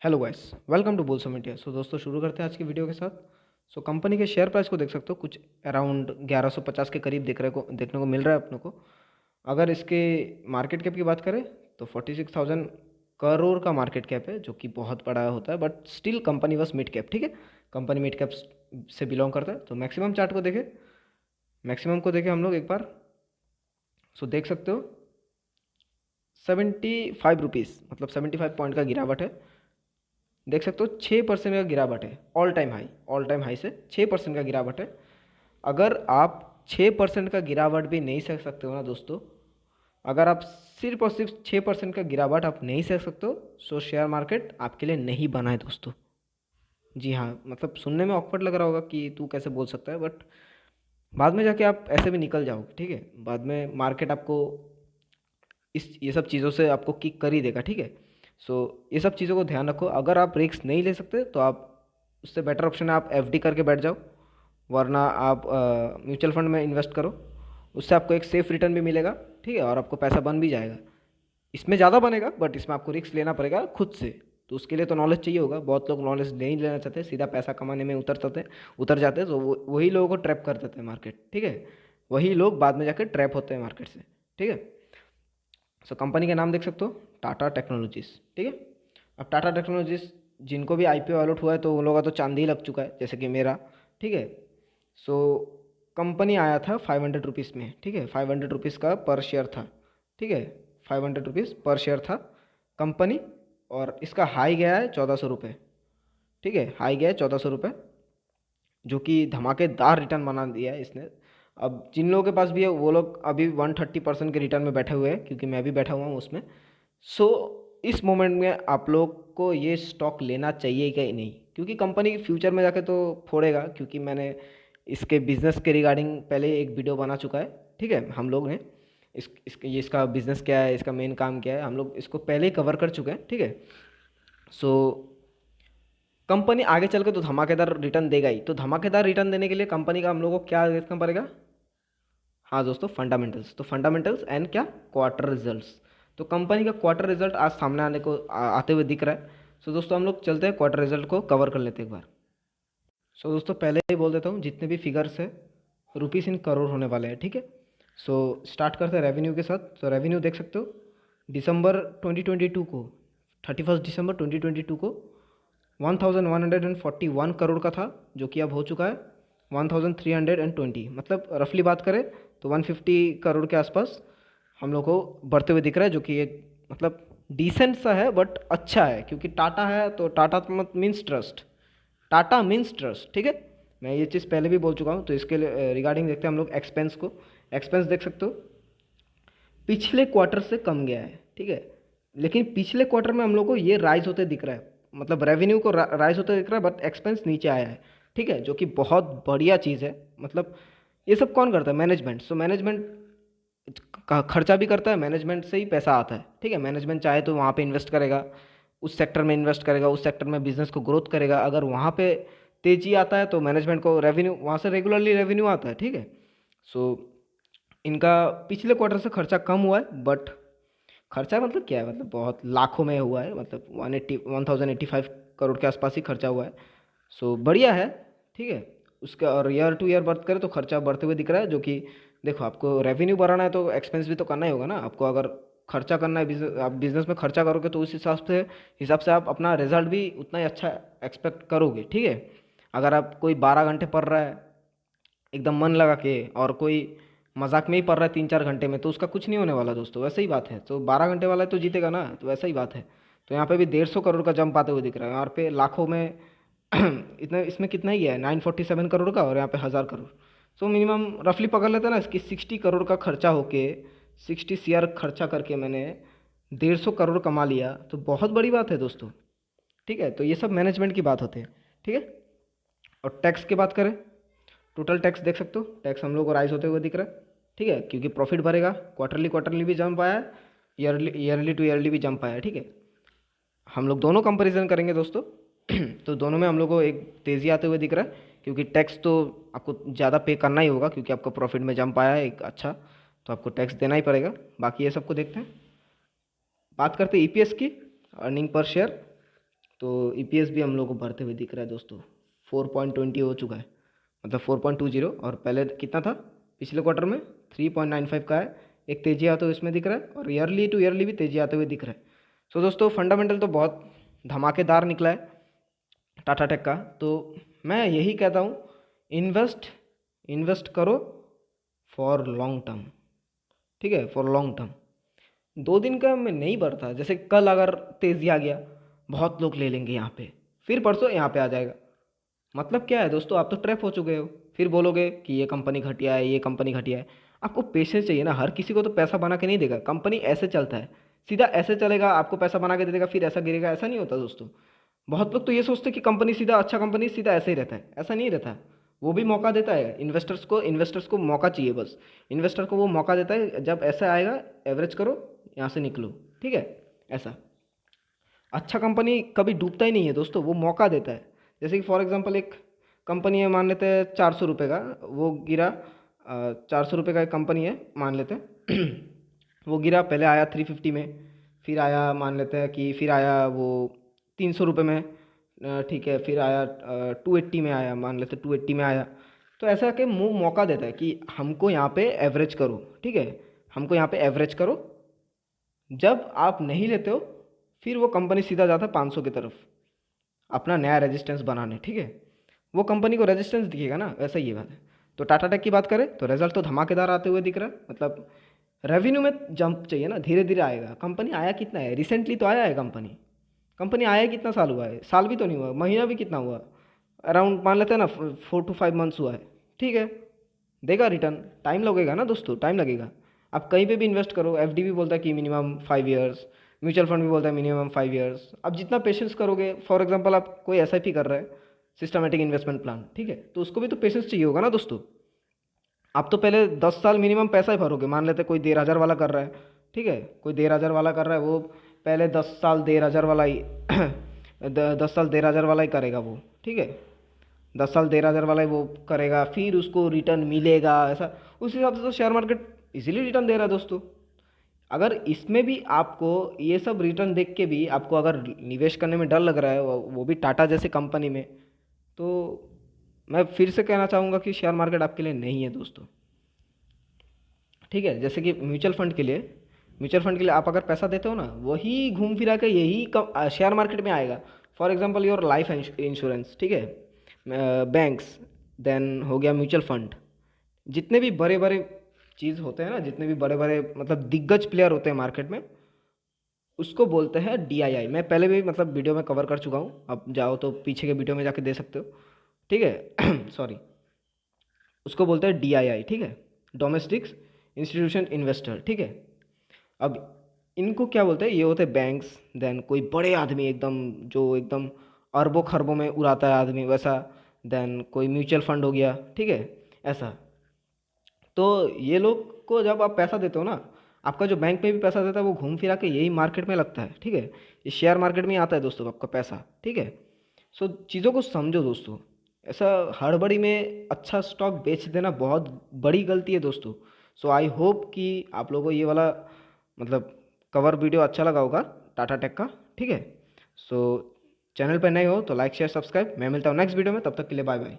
Hello guys, welcome to bull summit. So दोस्तों, शुरू करते हैं आज की वीडियो के साथ। कंपनी के शेयर प्राइस को देख सकते हो, कुछ अराउंड 1150 के करीब देखने को मिल रहा है अपने को। अगर इसके मार्केट कैप की बात करें तो 46,000 करोड़ का मार्केट कैप है, जो कि बहुत बड़ा होता है, बट स्टिल कंपनी बस मिड कैप। ठीक है, कंपनी मिड कैप से बिलोंग करता है। तो मैक्सिमम चार्ट को देखें, मैक्सिमम को देखें हम लोग एक बार। देख सकते हो 75 रुपीज़, मतलब 75 पॉइंट का गिरावट है। देख सकते हो 6% का गिरावट है, ऑल टाइम हाई से 6% का गिरावट है। अगर आप 6% का गिरावट भी नहीं सह सकते हो ना दोस्तों, अगर आप सिर्फ और सिर्फ 6% का गिरावट आप नहीं सह सकते हो, सो शेयर मार्केट आपके लिए नहीं बना है दोस्तों। जी हाँ, मतलब सुनने में ऑकवर्ड लग रहा होगा कि तू कैसे बोल सकता है, बट बाद में जाके आप ऐसे भी निकल जाओगे। ठीक है, बाद में मार्केट आपको ये सब चीज़ों से आपको किक कर ही देगा। ठीक है, ये सब चीज़ों को ध्यान रखो। अगर आप रिस्क नहीं ले सकते तो आप, उससे बेटर ऑप्शन है आप एफडी करके बैठ जाओ, वरना आप म्यूचुअल फंड में इन्वेस्ट करो। उससे आपको एक सेफ रिटर्न भी मिलेगा। ठीक है, और आपको पैसा बन भी जाएगा। इसमें ज़्यादा बनेगा, बट इसमें आपको रिस्क लेना पड़ेगा खुद से। तो उसके लिए तो नॉलेज चाहिए होगा। बहुत लोग नॉलेज नहीं लेना चाहते, सीधा पैसा कमाने में उतर जाते हैं। तो वही लोगों को ट्रैप कर देते हैं मार्केट। ठीक है, वही लोग बाद में जाकर ट्रैप होते हैं मार्केट से। ठीक है, कंपनी का नाम देख सकते हो, टाटा टेक्नोलॉजीज। ठीक है, अब टाटा टेक्नोलॉजीज जिनको भी आईपीओ अलॉट हुआ है तो उन लोगों का तो चांदी ही लग चुका है, जैसे कि मेरा। ठीक है, सो कंपनी आया था 500 रुपीज़ में। ठीक है, 500 रुपीज़ का पर शेयर था। ठीक है, 500 रुपीज़ पर शेयर था कंपनी। और इसका हाई गया है 1400 रुपये। ठीक है, हाई गया है 1400 रुपये, जो कि धमाकेदार रिटर्न बना दिया है इसने। अब जिन लोगों के पास भी है वो लोग अभी 130% के रिटर्न में बैठे हुए हैं, क्योंकि मैं भी बैठा हुआ हूँ उसमें। सो इस मोमेंट में आप लोग को ये स्टॉक लेना चाहिए कि नहीं, क्योंकि कंपनी फ्यूचर में जाके तो फोड़ेगा। क्योंकि मैंने इसके बिज़नेस के रिगार्डिंग पहले एक वीडियो बना चुका है। ठीक है, हम लोग ने इसका बिज़नेस क्या है, इसका मेन काम क्या है, हम लोग इसको पहले ही कवर कर चुके हैं। ठीक है, सो कंपनी आगे चल के तो धमाकेदार रिटर्न देगा ही। तो धमाकेदार रिटर्न देने के लिए कंपनी का हम लोगों को क्या देखना पड़ेगा? हाँ दोस्तों, फंडामेंटल्स। तो फंडामेंटल्स एंड क्या, क्वार्टर रिजल्ट्स। तो कंपनी का क्वार्टर रिजल्ट आज सामने आते हुए दिख रहा है। दोस्तों हम लोग चलते हैं, क्वार्टर रिजल्ट को कवर कर लेते हैं एक बार। दोस्तों पहले ही बोल देता हूँ, जितने भी फिगर्स है रुपीस इन करोड़ होने वाले हैं। ठीक है, स्टार्ट करते हैं रेवेन्यू के साथ। रेवेन्यू देख सकते हो, दिसंबर 2022 को, 31 दिसंबर 2022 को 1141 करोड़ का था, जो कि अब हो चुका है 1320। मतलब रफली बात करें तो 150 करोड़ के आसपास हम लोग को बढ़ते हुए दिख रहा है, जो कि एक मतलब डिसेंट सा है, बट अच्छा है। क्योंकि टाटा है तो टाटा मत means trust, Tata means trust. ठीक है, मैं ये चीज़ पहले भी बोल चुका हूँ। तो इसके रिगार्डिंग देखते हैं हम लोग एक्सपेंस को। एक्सपेंस देख सकते हो पिछले क्वार्टर से कम गया है। ठीक है, लेकिन पिछले क्वार्टर में हम लोग को ये राइज होते दिख रहा है, मतलब रेवेन्यू को राइज होते दिख रहा है, बट एक्सपेंस नीचे आया है। ठीक है, जो कि बहुत बढ़िया चीज़ है। मतलब ये सब कौन करता है? मैनेजमेंट। मैनेजमेंट का खर्चा भी करता है, मैनेजमेंट से ही पैसा आता है। ठीक है, मैनेजमेंट चाहे तो वहाँ पे इन्वेस्ट करेगा, उस सेक्टर में इन्वेस्ट करेगा, उस सेक्टर में बिजनेस को ग्रोथ करेगा। अगर वहाँ पे तेजी आता है तो मैनेजमेंट को रेवेन्यू, वहाँ से रेगुलरली रेवेन्यू आता है। ठीक है, सो इनका पिछले क्वार्टर से खर्चा कम हुआ है, बट खर्चा मतलब क्या है, मतलब बहुत लाखों में हुआ है, मतलब 1085 करोड़ के आसपास ही खर्चा हुआ है। बढ़िया है। ठीक है, उसका और ईयर टू ईयर बात करें तो खर्चा बढ़ते हुए दिख रहा है। जो कि देखो, आपको रेवेन्यू बढ़ाना है तो एक्सपेंस भी तो करना ही होगा ना आपको। अगर खर्चा करना है, आप बिजनेस में खर्चा करोगे तो उस हिसाब से आप अपना रिजल्ट भी उतना ही अच्छा एक्सपेक्ट करोगे। ठीक है, अगर आप कोई 12 घंटे पढ़ रहा है एकदम मन लगा के, और कोई मजाक में ही पढ़ रहा है 3-4 घंटे में, तो उसका कुछ नहीं होने वाला दोस्तों। वैसे ही बात है, तो 12 घंटे वाला तो जीतेगा ना, तो वैसा ही बात है। तो यहाँ पे भी 150 करोड़ का जंप आते हुए दिख रहा है। यहाँ पे लाखों में इतना, इसमें कितना ही है 947 करोड़ का, और यहाँ पे 1000 करोड़। मिनिमम रफली पकड़ लेते हैं ना इसकी 60 करोड़ का खर्चा होके, 60 CR खर्चा करके मैंने 150 करोड़ कमा लिया, तो बहुत बड़ी बात है दोस्तों। ठीक है, तो ये सब मैनेजमेंट की बात होती है। ठीक है, और टैक्स की बात करें, टोटल टैक्स देख सकते हो, टैक्स हम लोग को राइज होते हुए दिख रहा है। ठीक है, क्योंकि प्रॉफिट भरेगा, क्वार्टरली क्वार्टरली भी जंप आया है, ईयरली ईयरली टू ईयरली भी जंप आया है। ठीक है, हम लोग दोनों कंपैरिजन करेंगे दोस्तों। तो दोनों में हम लोग को एक तेज़ी आते हुए दिख रहा है, क्योंकि टैक्स तो आपको ज़्यादा पे करना ही होगा, क्योंकि आपका प्रॉफिट में जंप आया है एक अच्छा, तो आपको टैक्स देना ही पड़ेगा। बाकी ये सबको देखते हैं। बात करते हैं ईपीएस की, अर्निंग पर शेयर। तो ईपीएस भी हम लोग को बढ़ते हुए दिख रहा है दोस्तों, 4.20 हो चुका है, मतलब 4.20, और पहले कितना था पिछले क्वार्टर में 3.95 का है। एक तेजी आते हुए इसमें दिख रहा है, और ईयरली टू ईयरली भी तेजी आते हुए दिख रहा है। सो दोस्तों फंडामेंटल तो बहुत धमाकेदार निकला है टाटा टेक का। तो मैं यही कहता हूँ, इन्वेस्ट इन्वेस्ट करो फॉर लॉन्ग टर्म, ठीक है, फॉर लॉन्ग टर्म। 2 दिन का में नहीं बढ़ता, जैसे कल अगर तेज़ी आ गया बहुत लोग ले लेंगे यहाँ पे, फिर परसों यहाँ पे आ जाएगा। मतलब क्या है दोस्तों, आप तो ट्रैप हो चुके हो, फिर बोलोगे कि ये कंपनी घटिया है, ये कंपनी घटिया है। आपको पेशेंस चाहिए ना, हर किसी को तो पैसा बना के नहीं देगा, कंपनी ऐसे चलता है, सीधा ऐसे चलेगा, आपको पैसा बना के दे देगा फिर ऐसा गिरेगा, ऐसा नहीं होता दोस्तों। बहुत लोग तो ये सोचते हैं कि कंपनी सीधा, अच्छा कंपनी सीधा ऐसे ही रहता है, ऐसा नहीं रहता है। वो भी मौका देता है इन्वेस्टर्स को मौका चाहिए बस। इन्वेस्टर को वो मौका देता है, जब ऐसा आएगा एवरेज करो, यहाँ से निकलो, ठीक है, ऐसा। अच्छा कंपनी कभी डूबता ही नहीं है दोस्तों, वो मौका देता है। जैसे कि फॉर एग्जांपल एक कंपनी है, मान लेते हैं 400 रुपये का, वो गिरा, 400 रुपये का एक कंपनी है मान लेते हैं वो गिरा, पहले आया 350 में, फिर आया मान लेते हैं कि फिर आया वो 300 रुपये में, ठीक है, फिर आया 280 में, आया मान लेते 280 में आया। तो ऐसा कि मुँह मौका देता है कि हमको यहाँ पे एवरेज करो, ठीक है, हमको यहाँ पे एवरेज करो। जब आप नहीं लेते हो, फिर वो कंपनी सीधा जाता है 500 की तरफ अपना नया रेजिस्टेंस बनाने, ठीक है। वो कंपनी को रेजिस्टेंस दिखेगा ना, वैसा ही ये बात है। तो टाटा टेक की बात करें तो रिजल्ट तो धमाकेदार आते हुए दिख रहा है, मतलब रेवेन्यू में जंप चाहिए ना, धीरे धीरे आएगा। कंपनी आया कितना है, रिसेंटली तो आया है कंपनी, कंपनी आया है कितना साल हुआ है, साल भी तो नहीं हुआ, महीना भी कितना हुआ, अराउंड मान लेते हैं ना 4 to 5 मंथ्स हुआ है, ठीक है। देगा रिटर्न, टाइम लगेगा ना दोस्तों, टाइम लगेगा। आप कहीं पे भी इन्वेस्ट करो, एफडी भी बोलता है कि मिनिमम 5 ईयर्स, म्यूचुअल फंड भी बोलता है मिनिमम 5 ईयर्स। आप जितना पेशेंस करोगे, फॉर एग्जांपल आप कोई एसआईपी कर रहे हैं, सिस्टमेटिक इन्वेस्टमेंट प्लान, ठीक है, तो उसको भी तो पेशेंस चाहिए होगा ना दोस्तों। आप तो पहले 10 साल मिनिमम पैसा ही भरोगे, मान लेते कोई 1,500 वाला कर रहा है, ठीक है, कोई 1,500 वाला कर रहा है, वो पहले 10 साल 1,500 वाला ही 10 साल 1,500 वाला ही करेगा वो, ठीक है, 10 साल 1,500 वाला ही वो करेगा, फिर उसको रिटर्न मिलेगा, ऐसा। उस हिसाब से तो शेयर मार्केट इजीली रिटर्न दे रहा है दोस्तों। अगर इसमें भी आपको ये सब रिटर्न देख के भी आपको अगर निवेश करने में डर लग रहा है, वो भी टाटा जैसे कंपनी में, तो मैं फिर से कहना चाहूँगा कि शेयर मार्केट आपके लिए नहीं है दोस्तों, ठीक है। जैसे कि म्यूचुअल फंड के लिए आप अगर पैसा देते हो ना, वही घूम फिरा के यही शेयर मार्केट में आएगा। For example your life insurance, ठीक है, बैंक्स, देन हो गया म्यूचुअल फंड, जितने भी बड़े बड़े चीज़ होते हैं ना, जितने भी बड़े बड़े मतलब दिग्गज प्लेयर होते हैं मार्केट में, उसको बोलते हैं डीआईआई। मैं पहले भी मतलब वीडियो में कवर कर चुका हूँ, आप जाओ तो पीछे के वीडियो में जाके दे सकते हो, ठीक है सॉरी, उसको बोलते हैं डीआईआई, ठीक है, डोमेस्टिक इंस्टीट्यूशन इन्वेस्टर, ठीक है। अब इनको क्या बोलते हैं, ये होते हैं बैंक्स, देन कोई बड़े आदमी एकदम, जो एकदम अरबों खरबों में उड़ाता है आदमी वैसा, देन कोई म्यूचुअल फंड हो गया, ठीक है, ऐसा। तो ये लोग को जब आप पैसा देते हो ना, आपका जो बैंक में भी पैसा देता है वो घूम फिरा के यही मार्केट में लगता है, ठीक है, ये शेयर मार्केट में ही आता है दोस्तों आपका पैसा, ठीक है। सो चीज़ों को समझो दोस्तों, ऐसा हड़बड़ी में अच्छा स्टॉक बेच देना बहुत बड़ी गलती है दोस्तों। सो आई होप कि आप लोगों को ये वाला मतलब कवर वीडियो अच्छा लगा होगा टाटा टेक का, ठीक है। सो चैनल पर नए हो तो लाइक शेयर सब्सक्राइब, मैं मिलता हूँ नेक्स्ट वीडियो में, तब तक के लिए बाय बाय।